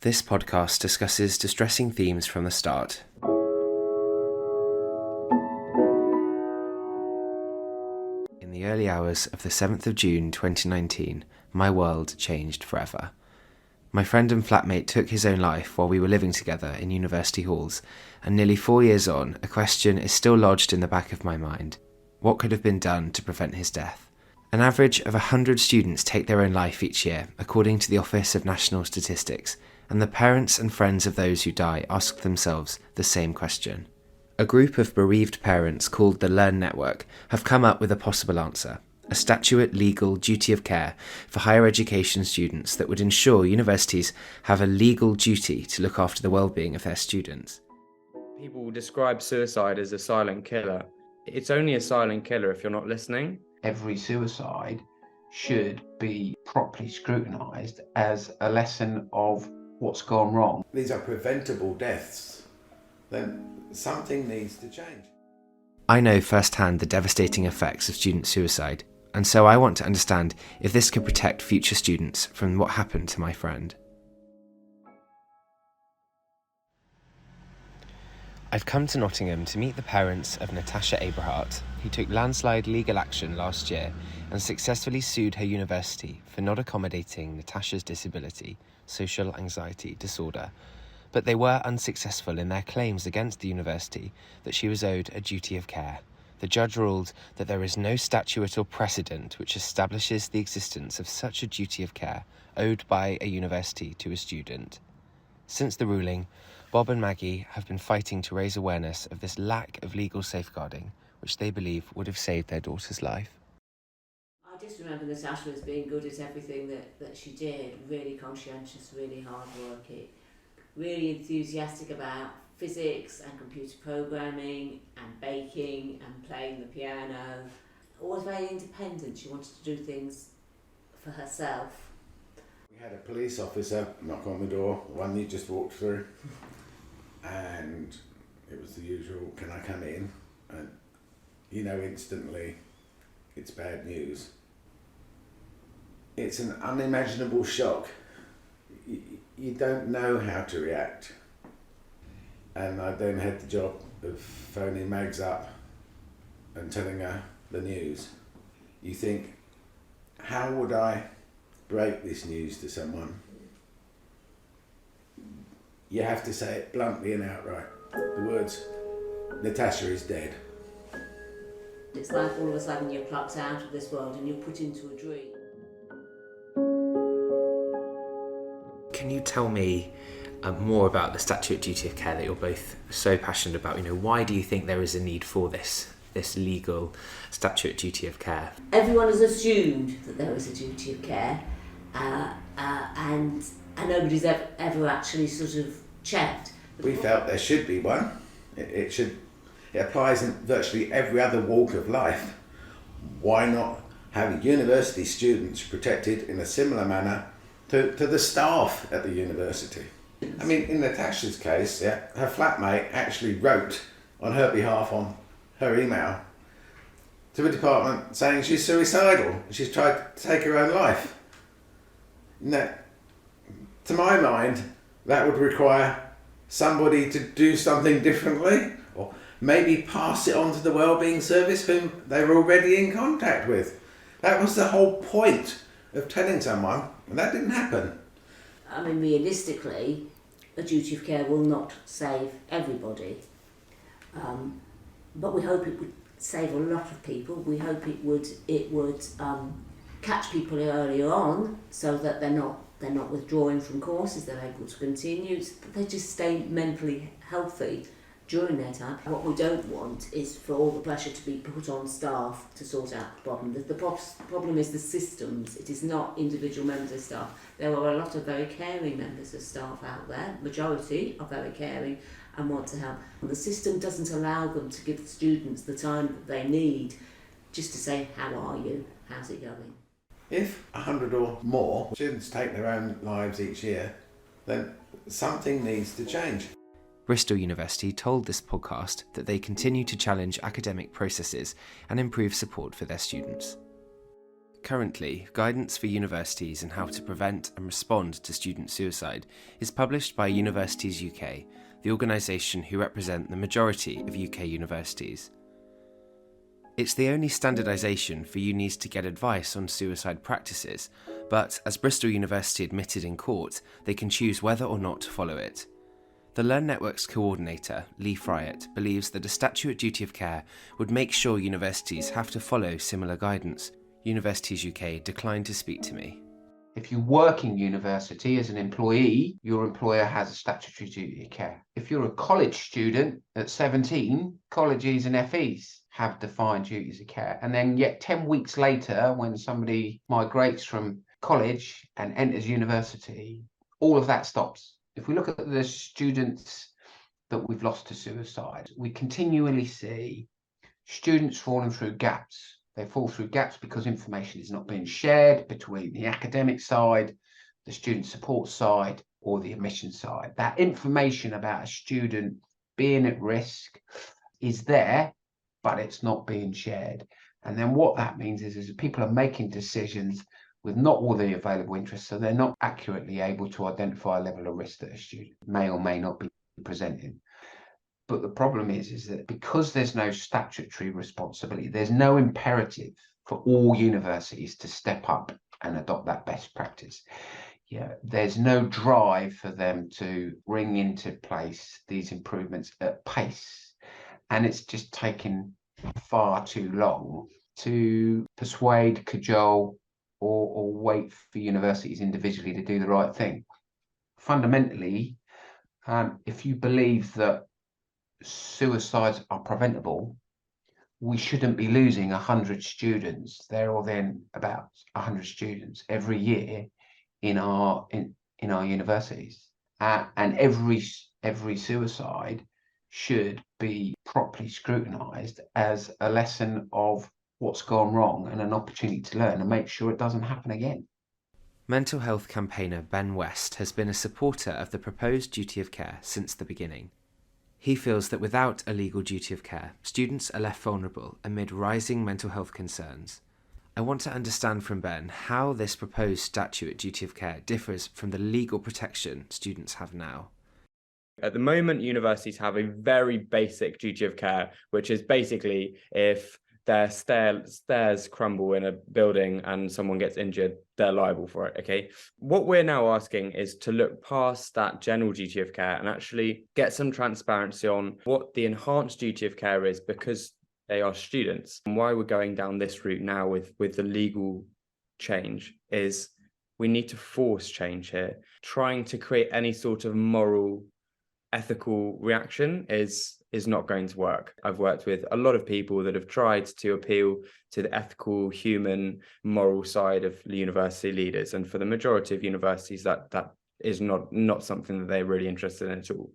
This podcast discusses distressing themes from the start. In the early hours of the 7th of June 2019, my world changed forever. My friend and flatmate took his own life while we were living together in university halls, and nearly 4 years on, a question is still lodged in the back of my mind. What could have been done to prevent his death? An average of 100 students take their own life each year, according to the Office of National Statistics, and the parents and friends of those who die ask themselves the same question. A group of bereaved parents called the Learn Network have come up with a possible answer, a statute legal duty of care for higher education students that would ensure universities have a legal duty to look after the well-being of their students. People describe suicide as a silent killer. It's only a silent killer if you're not listening. Every suicide should be properly scrutinised as a lesson of what's gone wrong. These are preventable deaths. Then something needs to change. I know firsthand the devastating effects of student suicide, and so I want to understand if this could protect future students from what happened to my friend. I've come to Nottingham to meet the parents of Natasha Abrahart, who took landslide legal action last year and successfully sued her university for not accommodating Natasha's disability, social anxiety disorder, but they were unsuccessful in their claims against the university that she was owed a duty of care. The judge ruled that there is no statute or precedent which establishes the existence of such a duty of care owed by a university to a student. Since the ruling, Bob and Maggie have been fighting to raise awareness of this lack of legal safeguarding, which they believe would have saved their daughter's life. I just remember Natasha as being good at everything that she did, really conscientious, really hard-working, really enthusiastic about physics and computer programming and baking and playing the piano. Always very independent. She wanted to do things for herself. We had a police officer knock on the door, the one you just walked through, and it was the usual, "Can I come in?" And you know instantly it's bad news. It's an unimaginable shock. You don't know how to react. And I then had the job of phoning Mags up and telling her the news. You think, how would I break this news to someone? You have to say it bluntly and outright. The words, "Natasha is dead." It's like all of a sudden you're plucked out of this world and you're put into a dream. Can you tell me more about the statute duty of care that you're both so passionate about? Why do you think there is a need for this legal statute duty of care? Everyone has assumed that there is a duty of care, and nobody's ever actually sort of checked. We felt there should be one. It applies in virtually every other walk of life. Why not have university students protected in a similar manner to the staff at the university? I mean, in Natasha's case, her flatmate actually wrote on her behalf on her email to a department saying she's suicidal. She's tried to take her own life. Now, to my mind, that would require somebody to do something differently, or maybe pass it on to the wellbeing service whom they were already in contact with. That was the whole point of telling someone, and that didn't happen. I mean, realistically, a duty of care will not save everybody, but we hope it would save a lot of people. We hope it would catch people earlier on, so that they're not withdrawing from courses. They're able to continue. They just stay mentally healthy during their time. What we don't want is for all the pressure to be put on staff to sort out the problem. The problem is the systems. It is not individual members of staff. There are a lot of very caring members of staff out there. Majority are very caring and want to help. The system doesn't allow them to give the students the time that they need just to say, "How are you? How's it going?" If 100 or more students take their own lives each year, then something needs to change. Bristol University told this podcast that they continue to challenge academic processes and improve support for their students. Currently, guidance for universities on how to prevent and respond to student suicide is published by Universities UK, the organisation who represent the majority of UK universities. It's the only standardisation for unis to get advice on suicide practices, but as Bristol University admitted in court, they can choose whether or not to follow it. The Learn Network's coordinator, Lee Fryatt, believes that a statute duty of care would make sure universities have to follow similar guidance. Universities UK declined to speak to me. If you work in university as an employee, your employer has a statutory duty of care. If you're a college student at 17, colleges and FEs have defined duties of care. And then yet 10 weeks later, when somebody migrates from college and enters university, all of that stops. If we look at the students that we've lost to suicide, we continually see students falling through gaps. They fall through gaps because information is not being shared between the academic side, the student support side, or the admission side. That information about a student being at risk is there, but it's not being shared. And then what that means is people are making decisions with not all the available interests, so they're not accurately able to identify a level of risk that a student may or may not be presenting. But the problem is that because there's no statutory responsibility, there's no imperative for all universities to step up and adopt that best practice. Yeah, there's no drive for them to bring into place these improvements at pace. And it's just taken far too long to persuade, cajole, or wait for universities individually to do the right thing. Fundamentally, if you believe that suicides are preventable, we shouldn't be losing 100 students, there or then about 100 students every year in our universities. And every suicide should be properly scrutinised as a lesson of what's gone wrong and an opportunity to learn and make sure it doesn't happen again. Mental health campaigner Ben West has been a supporter of the proposed duty of care since the beginning. He feels that without a legal duty of care, students are left vulnerable amid rising mental health concerns. I want to understand from Ben how this proposed statute duty of care differs from the legal protection students have now. At the moment, universities have a very basic duty of care, which is basically if their stairs crumble in a building and someone gets injured, they're liable for it, okay? What we're now asking is to look past that general duty of care and actually get some transparency on what the enhanced duty of care is because they are students. And why we're going down this route now with the legal change is we need to force change here. Trying to create any sort of moral, ethical reaction is not going to work. I've worked with a lot of people that have tried to appeal to the ethical, human, moral side of the university leaders. And for the majority of universities, that is not something that they're really interested in at all.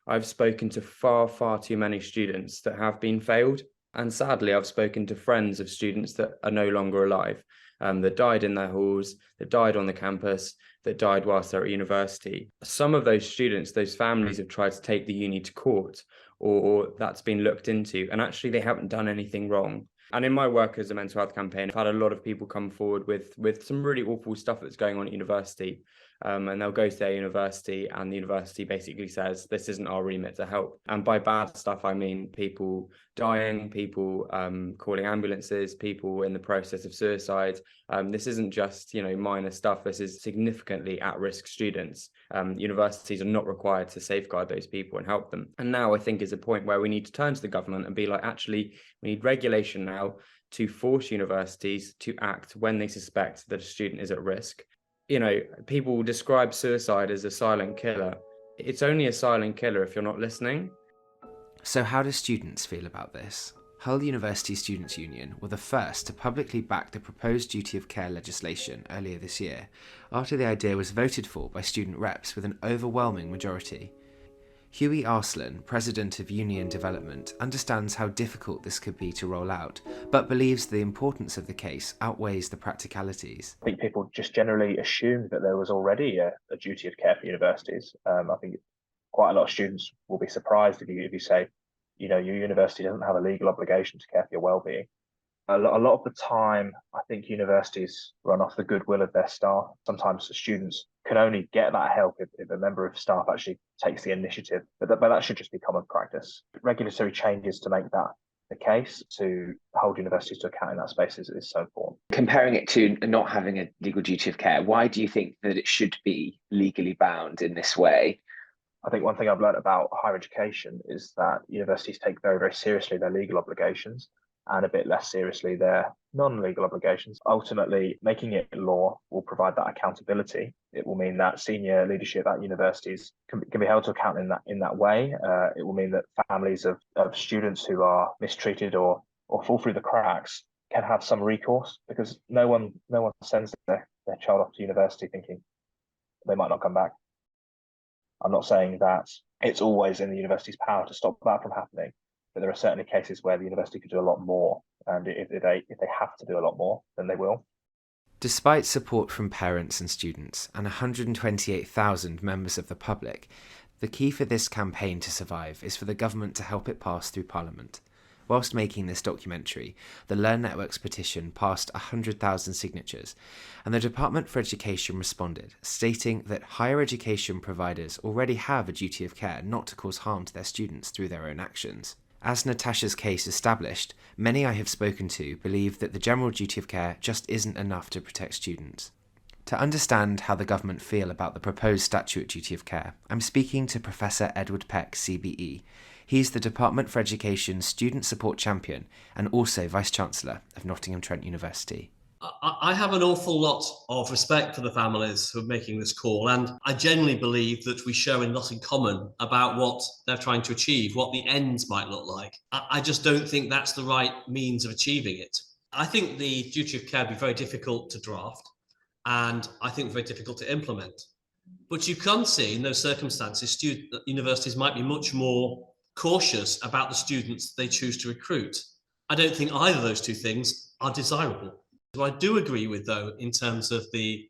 I've spoken to far too many students that have been failed. And sadly, I've spoken to friends of students that are no longer alive, that died in their halls, that died on the campus, that died whilst they're at university. Some of those students, those families have tried to take the uni to court, or that's been looked into, and actually they haven't done anything wrong. And in my work as a mental health campaigner, I've had a lot of people come forward with some really awful stuff that's going on at university. And they'll go to their university and the university basically says, this isn't our remit to help. And by bad stuff, I mean people dying, people calling ambulances, people in the process of suicide. This isn't just, minor stuff. This is significantly at-risk students. Universities are not required to safeguard those people and help them. And now I think is a point where we need to turn to the government and be like, actually, we need regulation now to force universities to act when they suspect that a student is at risk. People describe suicide as a silent killer. It's only a silent killer if you're not listening. So how do students feel about this? Hull University Students' Union were the first to publicly back the proposed duty of care legislation earlier this year, after the idea was voted for by student reps with an overwhelming majority. Huey Arslan, president of Union Development, understands how difficult this could be to roll out, but believes the importance of the case outweighs the practicalities. I think people just generally assumed that there was already a duty of care for universities. I think quite a lot of students will be surprised if you say, your university doesn't have a legal obligation to care for your well-being. A lot of the time, I think universities run off the goodwill of their staff. Sometimes the students can only get that help if a member of staff actually takes the initiative, but that should just be common practice. Regulatory changes to make that the case, to hold universities to account in that space is so important. Comparing it to not having a legal duty of care, why do you think that it should be legally bound in this way? I think one thing I've learned about higher education is that universities take very, very seriously their legal obligations and a bit less seriously their non-legal obligations. Ultimately, making it law will provide that accountability. It will mean that senior leadership at universities can be held to account in that way. It will mean that families of students who are mistreated or fall through the cracks can have some recourse, because no one sends their child off to university thinking they might not come back. I'm not saying that it's always in the university's power to stop that from happening, but there are certainly cases where the university could do a lot more, and if they have to do a lot more, then they will. Despite support from parents and students and 128,000 members of the public, the key for this campaign to survive is for the government to help it pass through Parliament. Whilst making this documentary, the Learn Network's petition passed 100,000 signatures, and the Department for Education responded, stating that higher education providers already have a duty of care not to cause harm to their students through their own actions. As Natasha's case established, many I have spoken to believe that the general duty of care just isn't enough to protect students. To understand how the government feel about the proposed statute duty of care, I'm speaking to Professor Edward Peck, CBE. He's the Department for Education's Student Support Champion and also Vice-Chancellor of Nottingham Trent University. I have an awful lot of respect for the families who are making this call, and I genuinely believe that we share a lot in common about what they're trying to achieve, what the ends might look like. I just don't think that's the right means of achieving it. I think the duty of care would be very difficult to draft, and I think very difficult to implement. But you can see in those circumstances, universities might be much more cautious about the students they choose to recruit. I don't think either of those two things are desirable. What I do agree with, though, in terms of the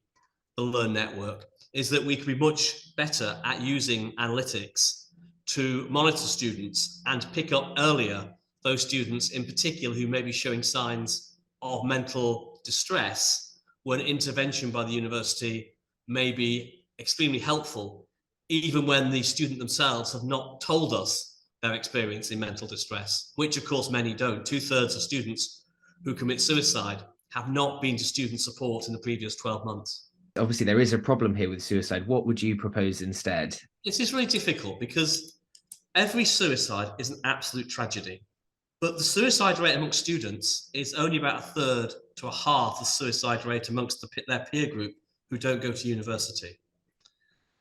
Learn Network, is that we could be much better at using analytics to monitor students and pick up earlier those students in particular who may be showing signs of mental distress, when intervention by the university may be extremely helpful, even when the student themselves have not told us they're experiencing mental distress, which of course many don't. 2/3 of students who commit suicide have not been to student support in the previous 12 months. Obviously, there is a problem here with suicide. What would you propose instead? This is really difficult because every suicide is an absolute tragedy. But the suicide rate amongst students is only about 1/3 to 1/2 the suicide rate amongst their peer group who don't go to university.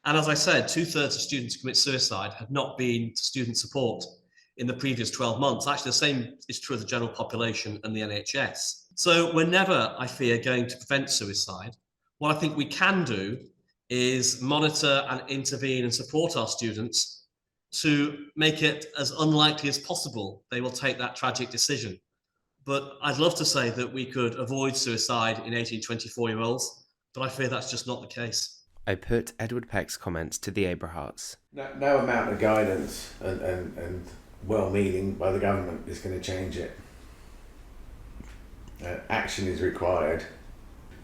And as I said, 2/3 of students who commit suicide have not been to student support in the previous 12 months. Actually, the same is true of the general population and the NHS. So we're never, I fear, going to prevent suicide. What I think we can do is monitor and intervene and support our students to make it as unlikely as possible they will take that tragic decision. But I'd love to say that we could avoid suicide in 18, 24-year-olds, but I fear that's just not the case. I put Edward Peck's comments to the Abraharts. No amount of guidance and well-meaning by the government is going to change it. Action is required.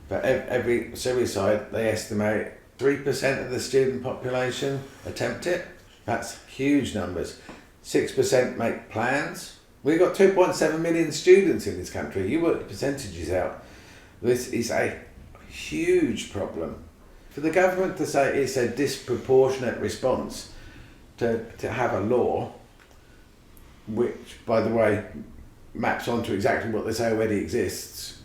For every suicide, they estimate 3% of the student population attempt it. That's huge numbers. 6% make plans. We've got 2.7 million students in this country. You work the percentages out. This is a huge problem. For the government to say it's a disproportionate response to have a law, which, by the way, maps onto exactly what they say already exists,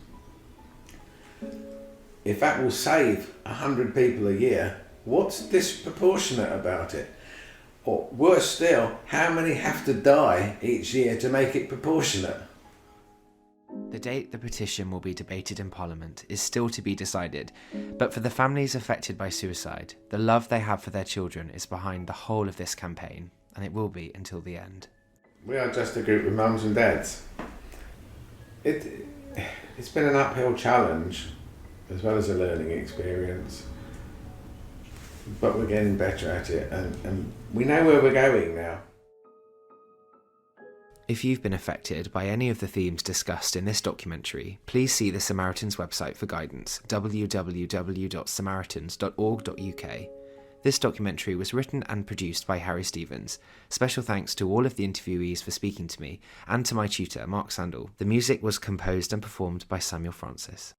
if that will save 100 people a year, what's disproportionate about it? Or worse still, how many have to die each year to make it proportionate? The date the petition will be debated in Parliament is still to be decided, but for the families affected by suicide, the love they have for their children is behind the whole of this campaign, and it will be until the end. We are just a group of mums and dads. It's been an uphill challenge as well as a learning experience, but we're getting better at it, and we know where we're going now. If you've been affected by any of the themes discussed in this documentary, please see the Samaritans website for guidance, www.samaritans.org.uk. This documentary was written and produced by Harry Stevens. Special thanks to all of the interviewees for speaking to me, and to my tutor, Mark Sandel. The music was composed and performed by Samuel Francis.